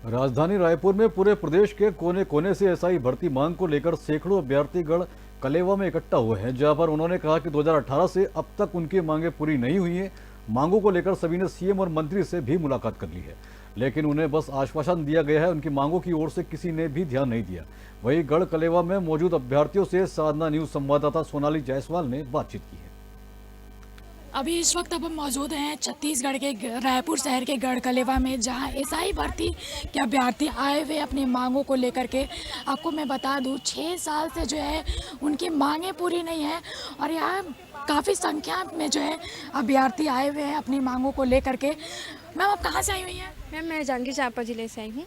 राजधानी रायपुर में पूरे प्रदेश के कोने कोने से एसआई भर्ती मांग को लेकर सैकड़ों अभ्यर्थीगण कलेवा में इकट्ठा हुए हैं, जहां पर उन्होंने कहा कि 2018 से अब तक उनकी मांगें पूरी नहीं हुई हैं। मांगों को लेकर सभी ने सीएम और मंत्री से भी मुलाकात कर ली है, लेकिन उन्हें बस आश्वासन दिया गया है। उनकी मांगों की ओर से किसी ने भी ध्यान नहीं दिया। वहीं गढ़ कलेवा में मौजूद अभ्यर्थियों से साधना न्यूज संवाददाता सोनाली जायसवाल ने बातचीत की है। अभी इस वक्त अब हम मौजूद हैं छत्तीसगढ़ के रायपुर शहर के गढ़ कलेवा में, जहां एसआई भर्ती के अभ्यर्थी आए हुए अपनी मांगों को लेकर के। आपको मैं बता दूं, 6 साल से जो है उनकी मांगें पूरी नहीं है और यहाँ काफ़ी संख्या में जो है अभ्यर्थी आए हुए हैं अपनी मांगों को लेकर के। मैम, आप कहाँ से आई हुई हैं? मैम, मैं जांजगीर चांपा जिले से आई हूँ।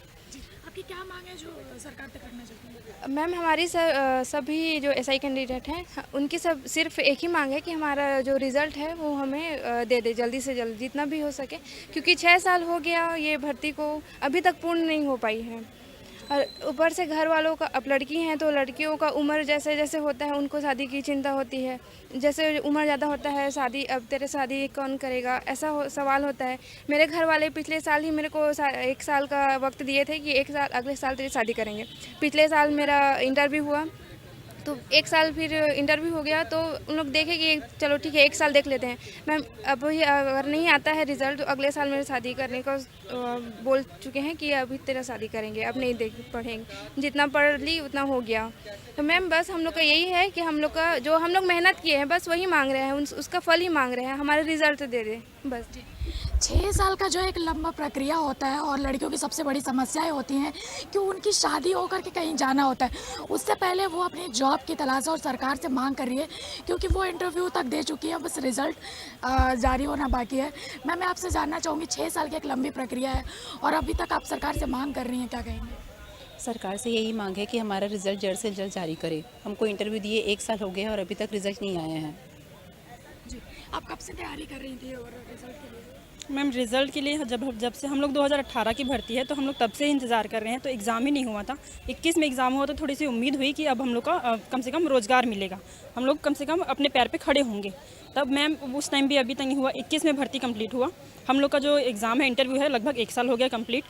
आपकी क्या मांग है जो सरकार तक करना चाहती है? मैम, हमारी सभी जो एसआई कैंडिडेट हैं उनकी सब सिर्फ एक ही मांग है कि हमारा जो रिज़ल्ट है वो हमें दे दे जल्दी से जल्दी, जितना भी हो सके, क्योंकि 6 साल हो गया ये भर्ती को, अभी तक पूर्ण नहीं हो पाई है। और ऊपर से घर वालों का, अब लड़की हैं तो लड़कियों का उम्र जैसे जैसे होता है उनको शादी की चिंता होती है। जैसे उम्र ज़्यादा होता है, शादी अब तेरे शादी कौन करेगा, ऐसा सवाल होता है। मेरे घर वाले पिछले साल ही मेरे को 1 साल का वक्त दिए थे कि 1 साल अगले साल तेरी शादी करेंगे। पिछले साल मेरा इंटरव्यू हुआ तो 1 साल फिर इंटरव्यू हो गया तो उन लोग देखे कि चलो ठीक है 1 साल देख लेते हैं। मैम, अब ये अगर नहीं आता है रिज़ल्ट तो अगले साल मेरे शादी करने को बोल चुके हैं कि अभी तेरा शादी करेंगे, अब नहीं देख पढ़ेंगे, जितना पढ़ ली उतना हो गया। तो मैम, बस हम लोग का यही है कि हम लोग का जो हम लोग मेहनत किए हैं बस वही मांग रहे हैं, उसका फल ही मांग रहे हैं, हमारे रिज़ल्ट दे दें बस। 6 साल का जो एक लंबा प्रक्रिया होता है और लड़कियों की सबसे बड़ी समस्याएं होती हैं कि उनकी शादी होकर के कहीं जाना होता है। उससे पहले वो अपनी जॉब की तलाश और सरकार से मांग कर रही है, क्योंकि वो इंटरव्यू तक दे चुकी है, बस रिज़ल्ट जारी होना बाकी है। मैं आपसे जानना चाहूँगी, 6 साल की एक लंबी प्रक्रिया है और अभी तक आप सरकार से मांग कर रही हैं, क्या कहेंगे? सरकार से यही मांग है कि हमारा रिज़ल्ट जल्द से जल्द जारी करे। हमको इंटरव्यू दिए 1 साल हो गया और अभी तक रिज़ल्ट नहीं आए हैं। जी, आप कब से तैयारी कर रही थी और रिज़ल्ट के लिए? मैम, रिज़ल्ट के लिए जब से हम लोग 2018 की भर्ती है तो हम लोग तब से इंतज़ार कर रहे हैं। तो एग्ज़ाम ही नहीं हुआ था, 21 में एग्ज़ाम हुआ तो थोड़ी सी उम्मीद हुई कि अब हम लोग का कम से कम रोज़गार मिलेगा, हम लोग कम से कम अपने पैर पे खड़े होंगे। तब मैम उस टाइम भी अभी तक नहीं हुआ। 21 में भर्ती कंप्लीट हुआ, हम लोग का जो एग्ज़ाम है, इंटरव्यू है, लगभग 1 साल हो गया कंप्लीट।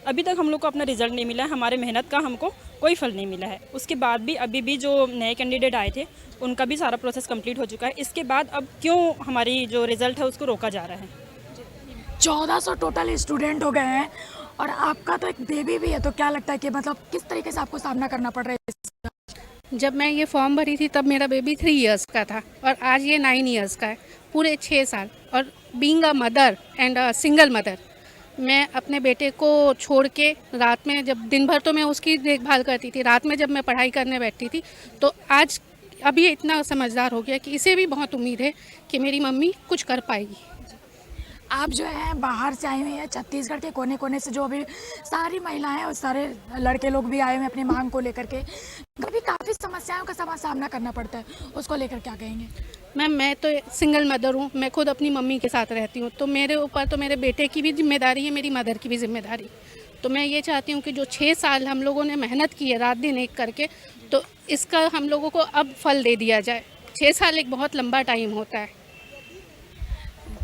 अभी तक हम लोग को अपना रिज़ल्ट नहीं मिला है, हमारे मेहनत का हमको कोई फल नहीं मिला है। उसके बाद भी अभी भी जो नए कैंडिडेट आए थे उनका भी सारा प्रोसेस कंप्लीट हो चुका है। इसके बाद अब क्यों हमारी जो रिज़ल्ट है उसको रोका जा रहा है? 1400 टोटल स्टूडेंट हो गए हैं और आपका तो एक बेबी भी है, तो क्या लगता है कि मतलब किस तरीके से आपको सामना करना पड़ रहा है? जब मैं ये फॉर्म भरी थी तब मेरा बेबी 3 इयर्स का था और आज ये 9 इयर्स का है, पूरे 6 साल। और being a mother and a single mother, मैं अपने बेटे को छोड़ के रात में, जब दिन भर तो मैं उसकी देखभाल करती थी, रात में जब मैं पढ़ाई करने बैठती थी तो आज अभी इतना समझदार हो गया कि इसे भी बहुत उम्मीद है कि मेरी मम्मी कुछ कर पाएगी। आप जो है बाहर से आई हुई हैं, छत्तीसगढ़ के कोने कोने से जो अभी सारी महिलाएं और सारे लड़के लोग भी आए हुए हैं अपनी मांग को लेकर के। कभी काफ़ी समस्याओं का सामना करना पड़ता है, उसको लेकर क्या कहेंगे? मैम, मैं तो सिंगल मदर हूँ, मैं खुद अपनी मम्मी के साथ रहती हूँ, तो मेरे ऊपर तो मेरे बेटे की भी जिम्मेदारी है, मेरी मदर की भी जिम्मेदारी। तो मैं ये चाहती हूँ कि जो 6 साल हम लोगों ने मेहनत की है रात दिन एक करके, तो इसका हम लोगों को अब फल दे दिया जाए। 6 साल एक बहुत लंबा टाइम होता है।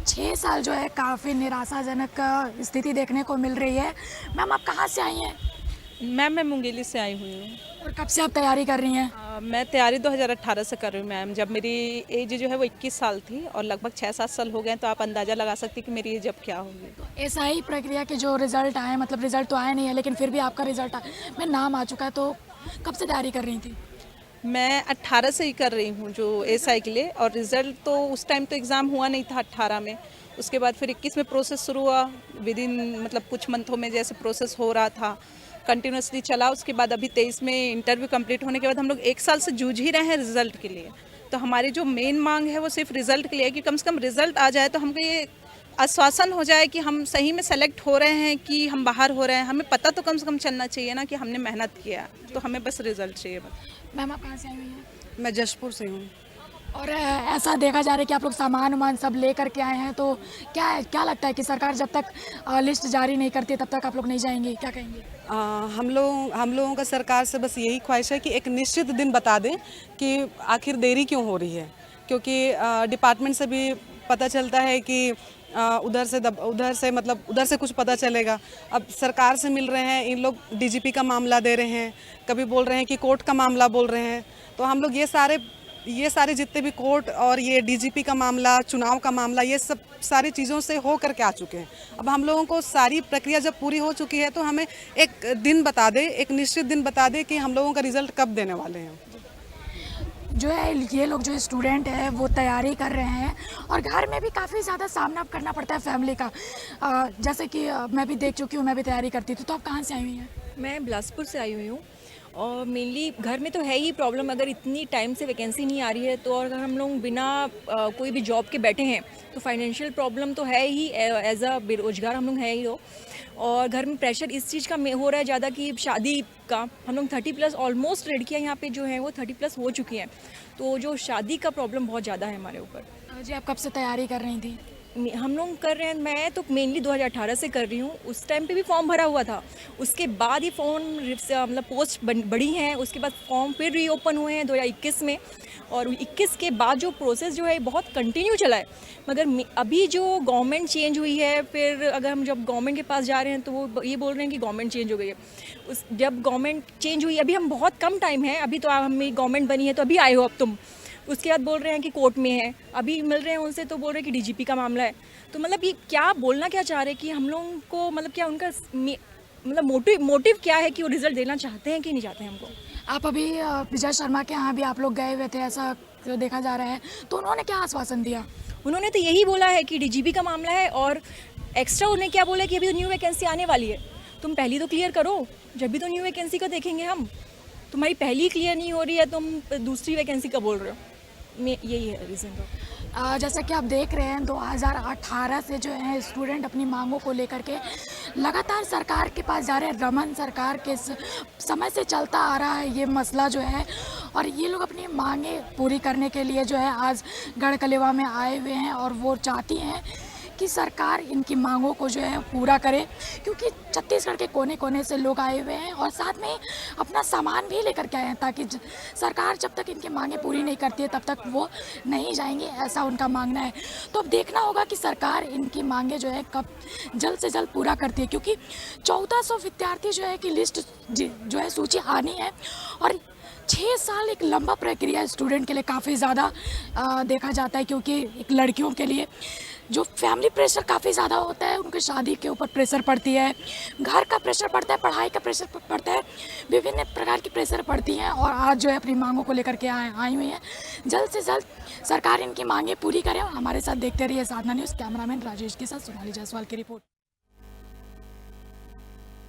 6 साल जो है काफ़ी निराशाजनक स्थिति देखने को मिल रही है। मैम, आप कहाँ से आई हैं? मैम, मैं मुंगेली से आई हुई हूँ। और कब से आप तैयारी कर रही हैं? मैं तैयारी 2018 से कर रही हूँ मैम। जब मेरी एज जो है वो 21 साल थी और लगभग 6-7 साल हो गए, तो आप अंदाज़ा लगा सकती कि मेरी एज अब क्या होगी। एसआई प्रक्रिया के जो रिज़ल्ट आए, मतलब रिज़ल्ट तो आया नहीं है लेकिन फिर भी आपका रिज़ल्ट में नाम आ चुका है, तो कब से तैयारी कर रही थी? मैं 18 से ही कर रही हूँ जो एसआई के लिए, और रिज़ल्ट तो उस टाइम तो एग्ज़ाम हुआ नहीं था 18 में। उसके बाद फिर 21 में प्रोसेस शुरू हुआ, विद इन मतलब कुछ मंथों में जैसे प्रोसेस हो रहा था, कंटिन्यूसली चला। उसके बाद अभी 23 में इंटरव्यू कंप्लीट होने के बाद हम लोग 1 साल से जूझ ही रहे हैं रिज़ल्ट के लिए। तो हमारी जो मेन मांग है वो सिर्फ रिज़ल्ट के लिए है कि कम से कम रिज़ल्ट आ जाए तो हमको ये आश्वासन हो जाए कि हम सही में सेलेक्ट हो रहे हैं कि हम बाहर हो रहे हैं। हमें पता तो कम से कम चलना चाहिए ना कि हमने मेहनत किया, तो हमें बस रिज़ल्ट चाहिए बस। मैम, आप कहाँ से आई हुई हैं? मैं जशपुर से हूँ। और ऐसा देखा जा रहा है कि आप लोग सामान वामान सब ले करके आए हैं, तो क्या लगता है कि सरकार जब तक लिस्ट जारी नहीं करती तब तक आप लोग नहीं जाएंगे, क्या कहेंगे? हम लोगों का सरकार से बस यही ख्वाहिश है कि एक निश्चित दिन बता दें कि आखिर देरी क्यों हो रही है, क्योंकि डिपार्टमेंट से भी पता चलता है कि उधर से मतलब उधर से कुछ पता चलेगा। अब सरकार से मिल रहे हैं, इन लोग डीजीपी का मामला दे रहे हैं, कभी बोल रहे हैं कि कोर्ट का मामला बोल रहे हैं। तो हम लोग ये सारे जितने भी कोर्ट और ये डीजीपी का मामला, चुनाव का मामला, ये सब सारी चीज़ों से हो करके आ चुके हैं। अब हम लोगों को सारी प्रक्रिया जब पूरी हो चुकी है तो हमें एक दिन बता दे, एक निश्चित दिन बता दे कि हम लोगों का रिजल्ट कब देने वाले हैं। जो है ये लोग जो स्टूडेंट है वो तैयारी कर रहे हैं और घर में भी काफ़ी ज़्यादा सामना करना पड़ता है फैमिली का। जैसे कि मैं भी देख चुकी हूँ, मैं भी तैयारी करती थी। तो आप कहाँ से आई हुई हैं? मैं बिलासपुर से आई हुई हूँ और मेनली घर में तो है ही प्रॉब्लम, अगर इतनी टाइम से वैकेंसी नहीं आ रही है तो, और अगर हम लोग बिना कोई भी जॉब के बैठे हैं तो फाइनेंशियल प्रॉब्लम तो है ही, एज अ बेरोजगार हम लोग है ही हो। और घर में प्रेशर इस चीज़ का हो रहा है ज़्यादा कि शादी का, हम लोग 30+ ऑलमोस्ट लड़कियाँ यहाँ पे जो हैं वो 30+ हो चुकी हैं, तो जो शादी का प्रॉब्लम बहुत ज़्यादा है हमारे ऊपर। जी, आप कब से तैयारी कर रही थी? हम लोग कर रहे हैं, मैं तो मेनली 2018 से कर रही हूँ। उस टाइम पे भी फॉर्म भरा हुआ था, उसके बाद ही फॉर्म मतलब पोस्ट बढ़ी हैं, उसके बाद फॉर्म फिर रीओपन हुए हैं 2021 में, और 21 के बाद जो प्रोसेस जो है बहुत कंटिन्यू चला है। मगर अभी जो गवर्नमेंट चेंज हुई है, फिर अगर हम जब गवर्नमेंट के पास जा रहे हैं तो वो ये बोल रहे हैं कि गवर्नमेंट चेंज हो गई है। जब गवर्नमेंट चेंज हुई, अभी हम बहुत कम टाइम है, अभी तो हमें गवर्नमेंट बनी है तो अभी आए हो अब तुम, उसके बाद बोल रहे हैं कि कोर्ट में है, अभी मिल रहे हैं उनसे तो बोल रहे हैं कि डीजीपी का मामला है। तो मतलब ये क्या बोलना क्या चाह रहे हैं कि हम लोगों को, मतलब क्या उनका मतलब मोटिव क्या है कि वो रिजल्ट देना चाहते हैं कि नहीं चाहते हैं हमको। आप अभी विजय शर्मा के यहाँ भी आप लोग गए हुए थे, ऐसा देखा जा रहा है, तो उन्होंने क्या आश्वासन दिया? उन्होंने तो यही बोला है कि डीजीपी का मामला है, और एक्स्ट्रा उन्हें क्या बोला कि अभी तो न्यू वैकेंसी आने वाली है, तुम पहली तो क्लियर करो, जब भी तो न्यू वैकेंसी को देखेंगे हम। तुम्हारी पहली क्लियर नहीं हो रही है, तुम दूसरी वैकेंसी का बोल रहे हो। यही है रीज़न। तो जैसा कि आप देख रहे हैं 2018 से जो है स्टूडेंट अपनी मांगों को लेकर के लगातार सरकार के पास जा रहे हैं। रमन सरकार के समय से चलता आ रहा है ये मसला जो है, और ये लोग अपनी मांगे पूरी करने के लिए जो है आज गढ़कलेवा में आए हुए हैं, और वो चाहती हैं कि सरकार इनकी मांगों को जो है पूरा करे, क्योंकि छत्तीसगढ़ के कोने कोने से लोग आए हुए हैं और साथ में अपना सामान भी लेकर के आए हैं, ताकि सरकार जब तक इनकी मांगें पूरी नहीं करती है तब तक वो नहीं जाएंगे, ऐसा उनका मांगना है। तो अब देखना होगा कि सरकार इनकी मांगें जो है कब जल्द से जल्द पूरा करती है, क्योंकि 1400 विद्यार्थी जो है कि लिस्ट जो है सूची आनी है, और 6 साल एक लंबा प्रक्रिया है स्टूडेंट के लिए, काफ़ी ज़्यादा देखा जाता है, क्योंकि एक लड़कियों के लिए जो फैमिली प्रेशर काफ़ी ज़्यादा होता है, उनके शादी के ऊपर प्रेशर पड़ती है, घर का प्रेशर पड़ता है, पढ़ाई का प्रेशर पड़ता है, विभिन्न प्रकार की प्रेशर पड़ती हैं, और आज जो है अपनी मांगों को लेकर के आई हुई हैं। जल्द से जल्द सरकार इनकी मांगें पूरी करे। हमारे साथ देखते रहिए साधना न्यूज़। कैमरामैन राजेश के साथ सोनाली जायसवाल की रिपोर्ट।